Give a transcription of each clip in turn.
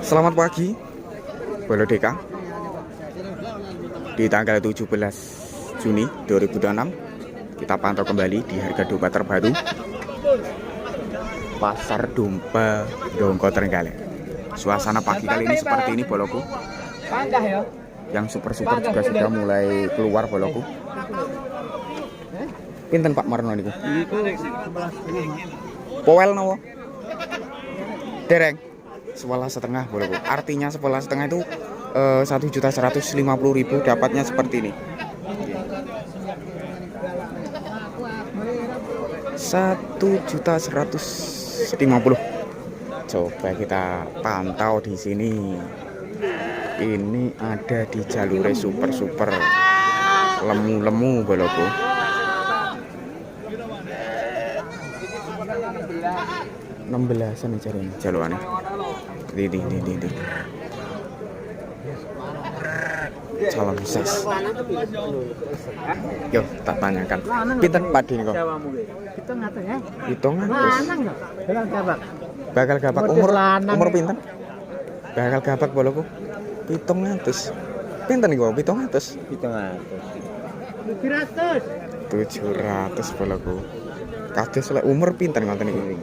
Selamat pagi, Bolo Deka. Di tanggal 17 Juni 2006 kita pantau kembali di harga domba terbaru Pasar Domba Dongko Trenggalek. Suasana pagi kali ini seperti ini, boloku. Yang super-super juga sudah mulai keluar, boloku. Pinten Pak Marno niku? Powel nopo? Dereng. 11,5, boloku. Artinya 11,5 itu 1.150.000, dapatnya seperti ini. 1.150.000. Coba kita pantau di sini. Ini ada di jalur super lemu-lemu, boloku. 16-an nih jaluannya. Ini. Calon ses. Yo, tak tanyakan. Pinten padi niku? Hitung atus. Bakal gabak umur pinten? Bakal gabak boloku. 700. Pinten niku? 700. 700 boloku. Kados lek umur pinten ngoten iki?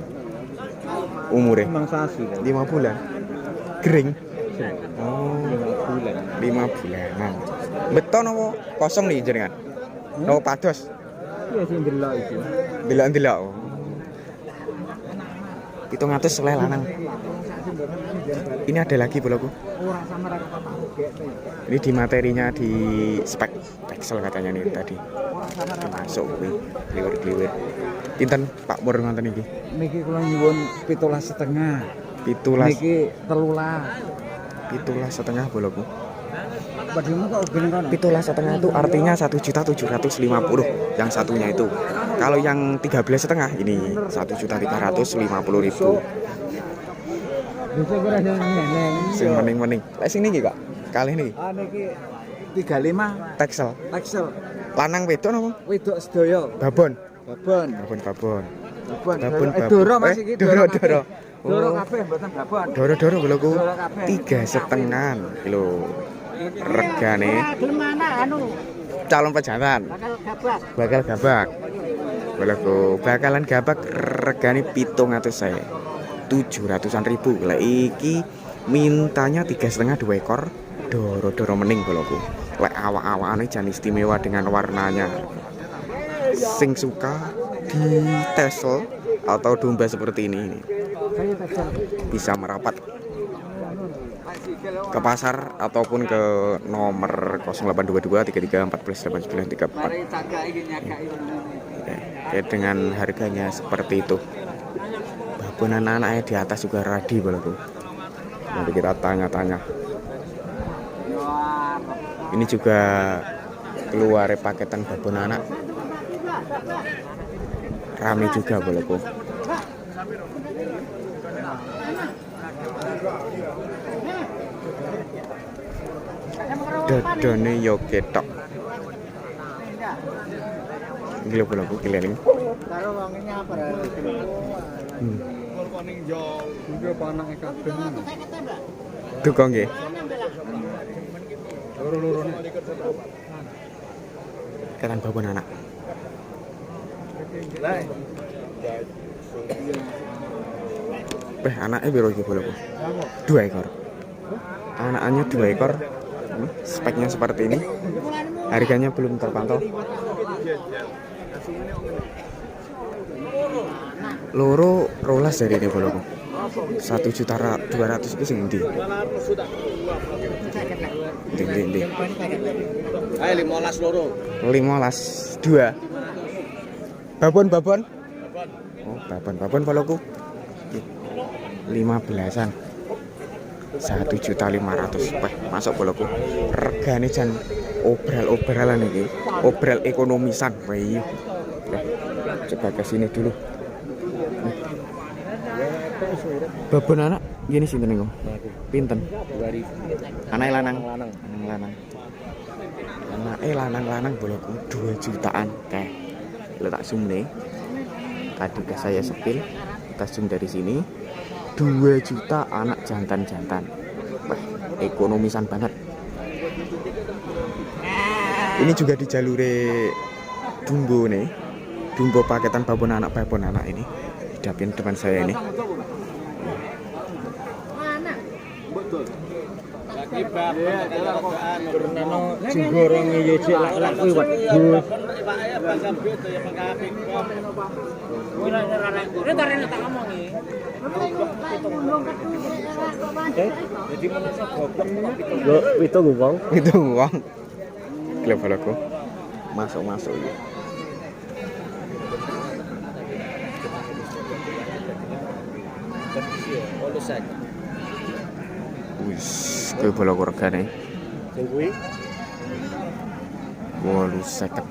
Umure 5 bulan. Gering. Oh, 5 bulanan. Beton apa kosong nih jenengan? No pados. Iya sing ndelok iki. Delok. 700 seleh lanang. Ini ada lagi boloku. Ini di materinya di spek Excel katanya nih tadi. Masuk kuwi kliwir-kliwir. Pinten Pak Pur ngoten iki? Niki kula nyuwun 17,5. 17. Niki 13. 17,5 boloku. Bagaimana kok gini kan? 17,5 itu artinya 1.750.000 yang satunya itu. Kalau yang 13,5 ini 1.350.000. Bisa kira neneng. Sing mening-mening. Lek sing niki Kak. Kalih niki. Ah niki 35 Texel. Lanang wedok napa? Wedok sedaya. Babon. Babon. Doro Mas iki. Doro. Doro kabeh mboten babon. Doro boloku. 3,5 kilo. Regane calon pejantan. Bakal gabak. Boloku, bakalan gabak regane 700 saya. 700-an ribu. Lah iki mintanya 3,5 2 ekor. Doro mening boloku. Lek awak-awakane jan istimewa dengan warnanya. Sing suka di tesel atau domba seperti ini bisa merapat ke pasar ataupun ke nomor 0822 33 14 8934. Dengan harganya seperti itu. Babon anak-anaknya di atas juga radi boloku. Nanti kita tanya-tanya. Ini juga keluar paketan babon anak. Rame juga boloku. Dodone yo ketok. Iki lho boloku keliling. Karo wong nyapar. Ning yo juga panake kabeh. Duka nggih. Loro-lorone. Ketan babon anak. Anaknya biru iki boloku. 2 ekor. Anaknya 2 ekor. Speknya seperti ini. Harganya belum terpantau. Loro rolas dari ini boloku. 1.200.000 iki sing endi? Ndi. Ayo 15 loro. 15 2. Babon. Oh, babon boloku. 15-an. 1.500.000. Masuk boloku. Regane jan obral-obralan iki. Obral ekonomisan. Wih. Coba ke sini dulu. Babon anak gini sinten niku? Pinten? 2.000. Anake lanang. Anake lanang boloku 2 jutaan. Teh. letak zoom nih. Tadi udah saya sepil, kita zoom dari sini. 2 juta anak jantan-jantan. Wah, ekonomisan banget. Ini juga di jalure Dumbo nih. Dumbo paketan babon anak ini. Di depan saya ini. Jinggorong iki cek lak kuwi wedhus. Itu wong. Klub-klubku. Masuk ya. Wis, kuwi bola regane. Sing kuwi 850.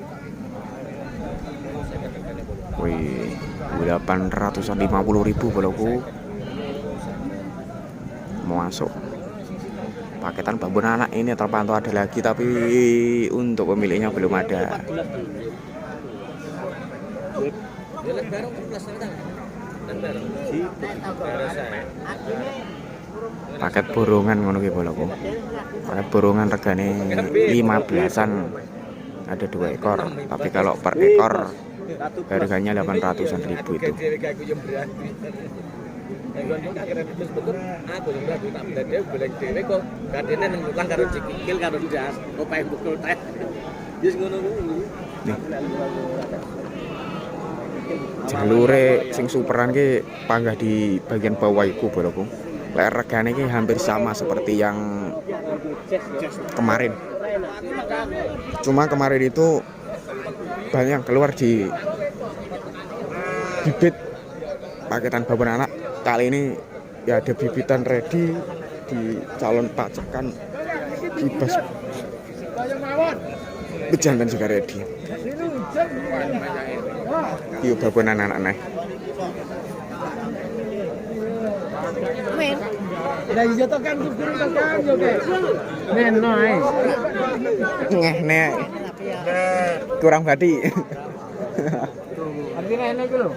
Wih, 850.000 boloku. Mau masuk. Paketan babon anak ini terpantau ada lagi, tapi untuk pemiliknya belum ada. Paket borongan ngono ki boloku. Paket borongan regane 15-an. Ada 2 ekor, tapi kalau per ekor harganya 800-an ribu itu. Nih. Jalure sing superan ki panggah di bagian bawah iku boloku. Lek regane ki hampir sama seperti yang kemarin. Cuma kemarin itu banyak keluar di bibit paketan babon anak. Kali ini ya ada bibitan ready di calon pacakan bebas. Bejantan juga ready. Yuk babon anak-anak. men. Lah iya to kan kudu kan yo ke. Men no ae. Ngeh nek. Kurang badi. Artinya enak iku lho.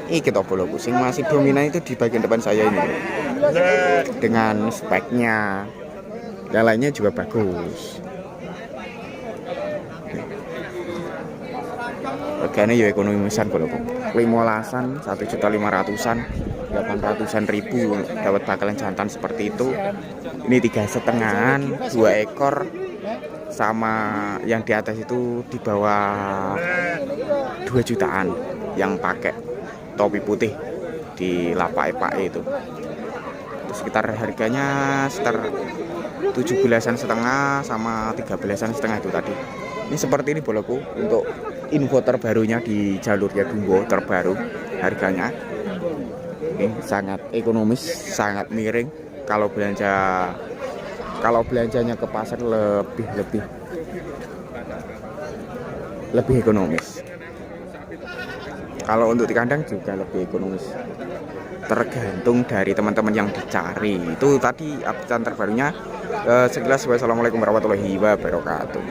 Iki toh boloku sing masih dominan itu di bagian depan saya ini. Dengan speknya. Yang lainnya juga bagus. Regane ya ekonomisan boloku. 15-an, 1.500.000-an, 800-an ribu dapat bakalan jantan seperti itu. Ini 3,5-an, 2 ekor sama yang di atas itu di bawah 2 jutaan yang pakai topi putih di lapak itu. Sekitar harganya sekitar 17,5 sama 13,5 itu tadi. Ini seperti ini boloku untuk info terbarunya di jalurnya Dumbo terbaru. Harganya ini sangat ekonomis, sangat miring. Kalau belanjanya ke pasar lebih ekonomis. Kalau untuk di kandang juga lebih ekonomis. Tergantung dari teman-teman yang dicari. Itu tadi update terbarunya. Sekilas wassalamualaikum warahmatullahi wabarakatuh.